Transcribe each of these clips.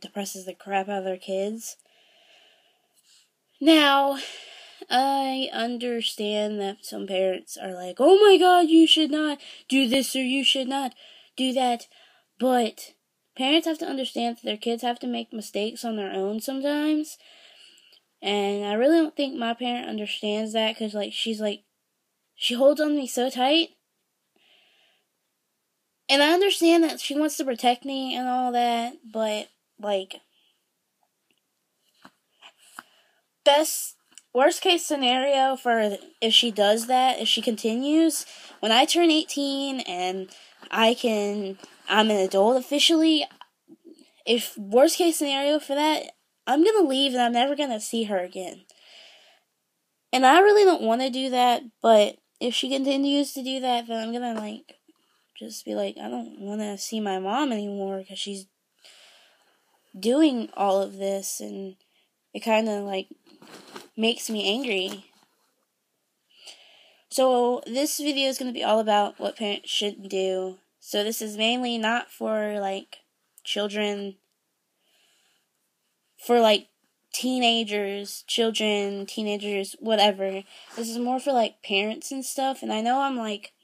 depresses the crap out of their kids. Now, I understand that some parents are like, oh my god, you should not do this or you should not do that. But parents have to understand that their kids have to make mistakes on their own sometimes. And I really don't think my parent understands that, because she holds on to me so tight. And I understand that she wants to protect me and all that, but, worst case scenario for if she does that, if she continues, when I turn 18 and I'm an adult officially, if worst case scenario for that, I'm gonna leave and I'm never gonna see her again. And I really don't want to do that, but if she continues to do that, then I'm gonna, just be like, I don't want to see my mom anymore, because she's doing all of this, and it kind of, makes me angry. So, this video is going to be all about what parents should do. So, this is mainly not for, children, for, teenagers, whatever. This is more for, parents and stuff, and I know I'm,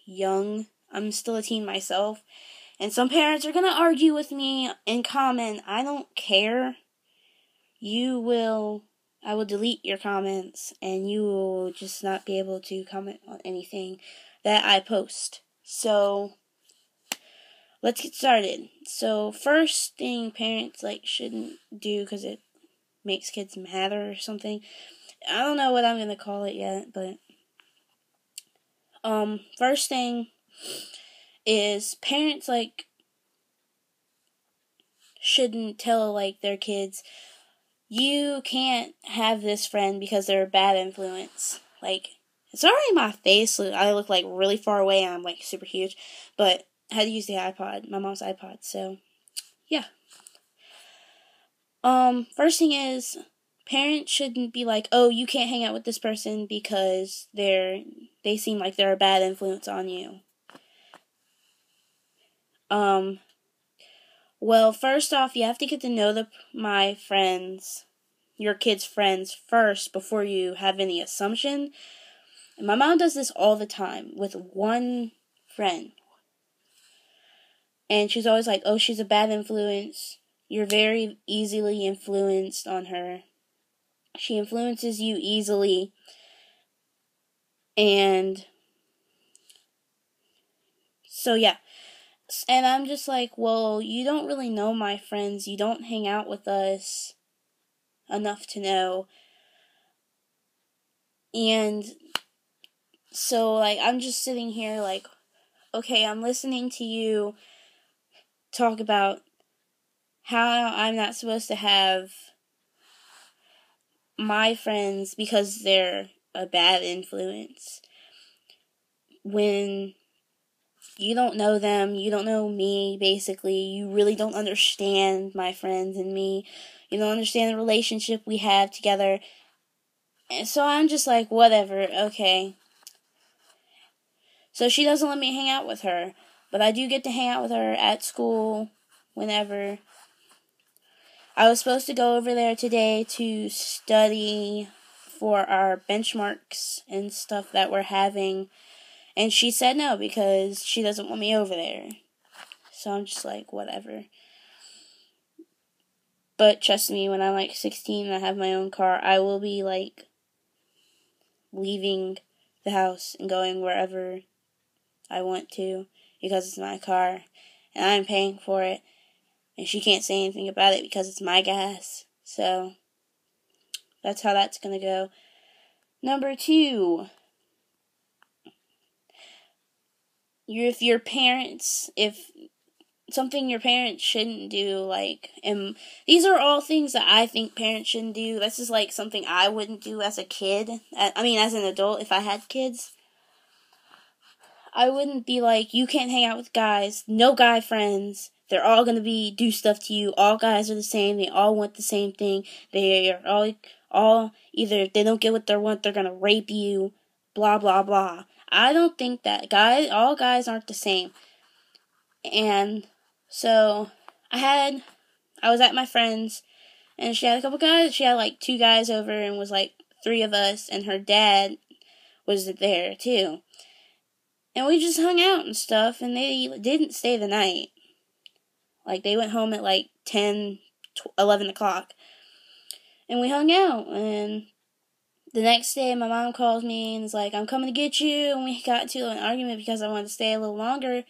young. I'm still a teen myself. And some parents are going to argue with me and comment. I don't care. I will delete your comments, and you will just not be able to comment on anything that I post. So, let's get started. So, first thing parents, shouldn't do, because it makes kids mad or something. I don't know what I'm going to call it yet, but, first thing is parents, shouldn't tell, their kids, you can't have this friend because they're a bad influence. It's already my face. I look, really far away, and I'm, super huge. But I had to use the iPod, my mom's iPod, so, yeah. First thing is, parents shouldn't be like, oh, you can't hang out with this person because they seem like they're a bad influence on you. Well, first off, you have to get to know my friends, your kids' friends, first before you have any assumption. And my mom does this all the time with one friend. And she's always like, oh, she's a bad influence. You're very easily influenced on her. She influences you easily. And so, yeah. And I'm just like, well, you don't really know my friends. You don't hang out with us enough to know. And so, I'm just sitting here okay, I'm listening to you talk about how I'm not supposed to have my friends because they're a bad influence. When you don't know them, you don't know me, basically. You really don't understand my friends and me. You don't understand the relationship we have together. And so I'm just like, whatever, okay. So she doesn't let me hang out with her. But I do get to hang out with her at school whenever. I was supposed to go over there today to study for our benchmarks and stuff that we're having. And she said no because she doesn't want me over there. So I'm just like, whatever. But trust me, when I'm 16 and I have my own car, I will be leaving the house and going wherever I want to because it's my car and I'm paying for it. And she can't say anything about it because it's my gas. So that's how that's going to go. Number 2. If something your parents shouldn't do, and these are all things that I think parents shouldn't do. This is, something I wouldn't do as a kid. As an adult, if I had kids. I wouldn't be like, you can't hang out with guys, no guy friends, they're all gonna do stuff to you, all guys are the same, they all want the same thing, they are all either if they don't get what they want, they're gonna rape you, blah blah blah. I don't think that all guys aren't the same. And so I I was at my friend's, and she had a couple guys. She had like 2 guys over, and was like 3 of us, and her dad was there too. And we just hung out and stuff, and they didn't stay the night. Like, they went home at like 10, 11 o'clock. And we hung out, and the next day my mom calls me and is like, I'm coming to get you, and we got into an argument because I wanted to stay a little longer.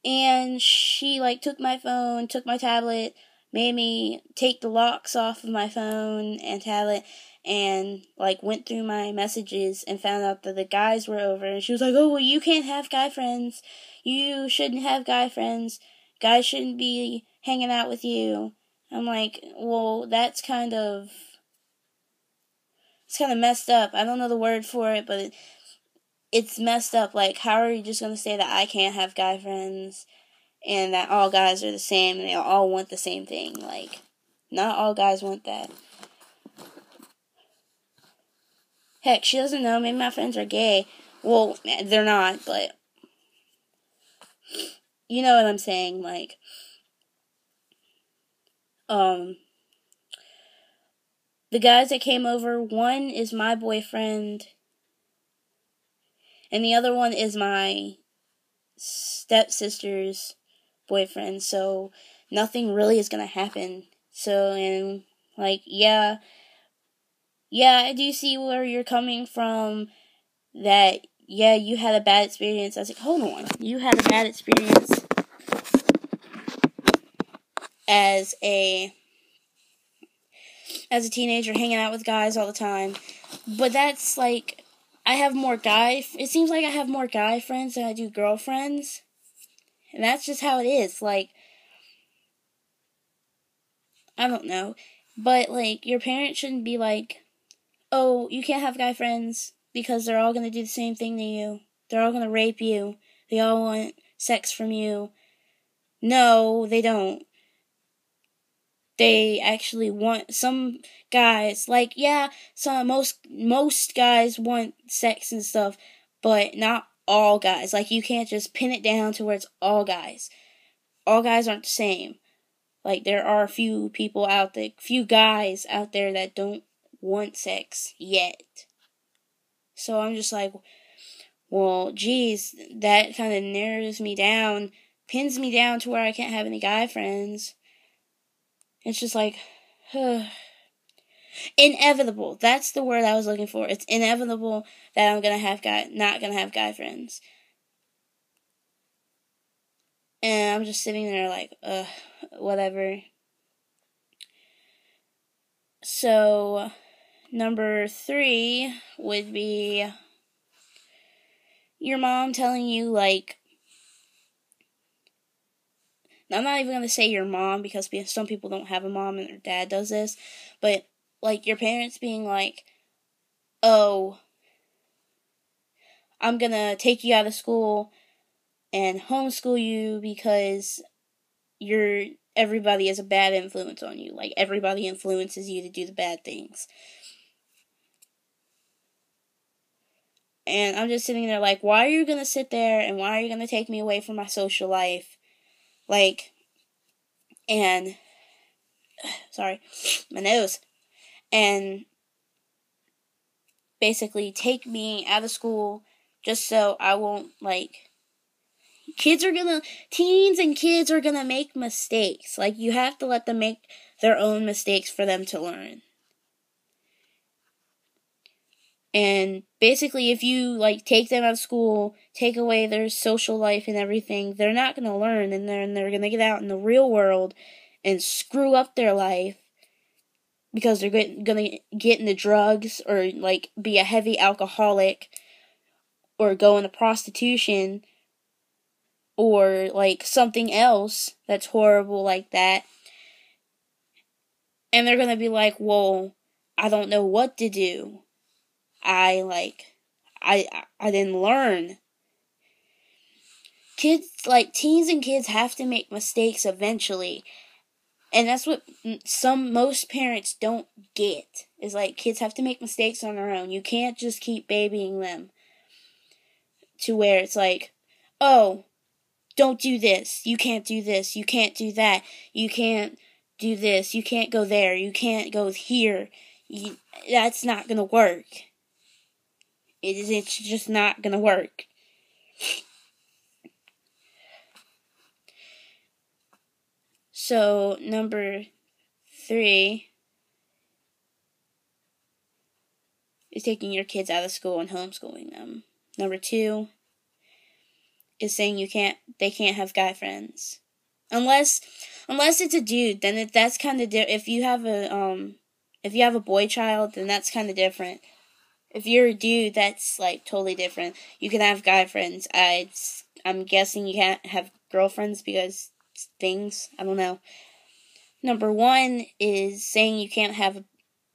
And she, like, took my phone, took my tablet, made me take the locks off of my phone and tablet, and, like, went through my messages and found out that the guys were over. And she was like, oh, well, you can't have guy friends. You shouldn't have guy friends. Guys shouldn't be hanging out with you. I'm like, well, it's kind of messed up. I don't know the word for it, but it's messed up. Like, how are you just going to say that I can't have guy friends and that all guys are the same and they all want the same thing? Like, not all guys want that. Heck, she doesn't know. Maybe my friends are gay. Well, they're not, but you know what I'm saying. Like, the guys that came over, one is my boyfriend, and the other one is my stepsister's boyfriend, so nothing really is gonna happen. So, and, like, yeah, I do see where you're coming from, that, yeah, you had a bad experience. I was like, hold on, you had a bad experience as a teenager hanging out with guys all the time, but that's, like, it seems like I have more guy friends than I do girlfriends, and that's just how it is. Like, I don't know, but, like, your parents shouldn't be like, oh, you can't have guy friends because they're all gonna do the same thing to you. They're all gonna rape you. They all want sex from you. No, they don't. They actually want, some guys, like, yeah, most guys want sex and stuff, but not all guys. Like, you can't just pin it down to where it's all guys. All guys aren't the same. Like, there are a few guys out there that don't want sex yet. So I'm just like, well, geez, that kind of narrows me down, pins me down to where I can't have any guy friends. It's just like, inevitable. That's the word I was looking for. It's inevitable that I'm not gonna have guy friends. And I'm just sitting there like, whatever. So, number 3 would be your mom telling you, like, I'm not even going to say your mom because some people don't have a mom and their dad does this, but, like, your parents being like, oh, I'm going to take you out of school and homeschool you because everybody is a bad influence on you. Like, everybody influences you to do the bad things. And I'm just sitting there like, why are you going to sit there and why are you going to take me away from my social life? Like, and, sorry, my nose. And basically take me out of school just so I won't, like, teens and kids are gonna make mistakes. Like, you have to let them make their own mistakes for them to learn. And basically, if you, like, take them out of school, take away their social life and everything, they're not gonna learn, and they're gonna get out in the real world and screw up their life because they're gonna get into drugs or, like, be a heavy alcoholic or go into prostitution or, like, something else that's horrible like that. And they're gonna be like, well, I don't know what to do. I didn't learn. Kids, like, teens and kids have to make mistakes eventually. And that's what most parents don't get. Is, like, kids have to make mistakes on their own. You can't just keep babying them to where it's like, oh, don't do this. You can't do this. You can't do that. You can't do this, you can't go there, you can't go here. That's not gonna work. It's just not gonna work. So, number 3 is taking your kids out of school and homeschooling them. Number 2 is saying they can't have guy friends. Unless it's a dude, then that's kind of if you have a boy child, then that's kind of different. If you're a dude, that's like totally different. You can have guy friends. I'm guessing you can't have girlfriends because things, I don't know. Number 1 is saying you can't have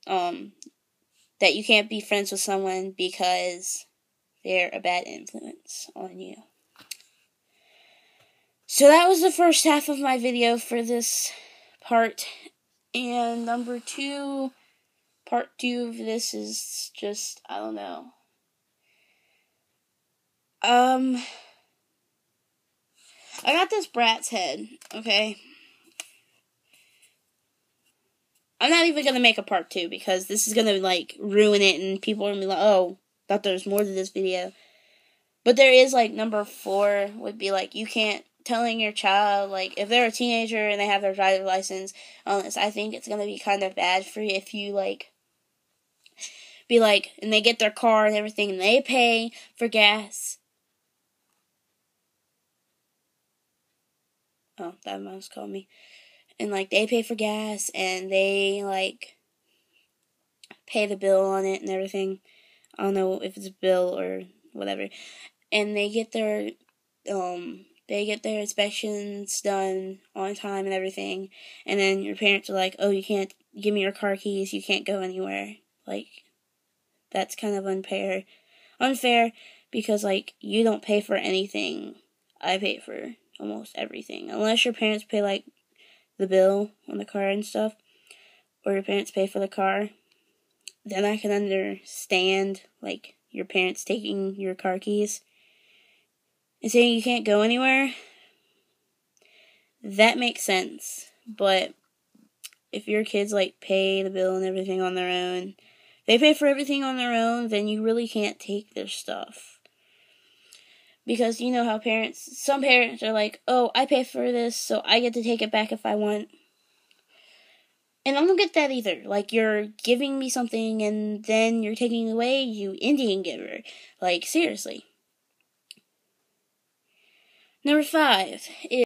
that you can't be friends with someone because they're a bad influence on you. So that was the first half of my video for this part. And number 2, part 2 of this is just, I don't know. I got this Bratz head, okay? I'm not even gonna make a part 2 because this is gonna, like, ruin it and people are gonna be like, oh, thought there was more to this video. But there is, like, number 4 would be, like, you can't, telling your child, like, if they're a teenager and they have their driver's license, I think it's gonna be kind of bad for you if you, like, be like, and they get their car and everything, and they pay for gas. Oh, that mouse called me. And, like, they pay for gas, and they, like, pay the bill on it and everything. I don't know if it's a bill or whatever. And they get their inspections done on time and everything. And then your parents are like, oh, you can't give me your car keys, you can't go anywhere. Like, that's kind of unfair because, like, you don't pay for anything. I pay for almost everything. Unless your parents pay, like, the bill on the car and stuff, or your parents pay for the car, then I can understand, like, your parents taking your car keys and saying you can't go anywhere. That makes sense. But if your kids, like, pay the bill and everything on their own, they pay for everything on their own, then you really can't take their stuff. Because you know how some parents are like, oh, I pay for this, so I get to take it back if I want. And I don't get that either. Like, you're giving me something and then you're taking it away, you Indian giver. Like, seriously. Number 5 is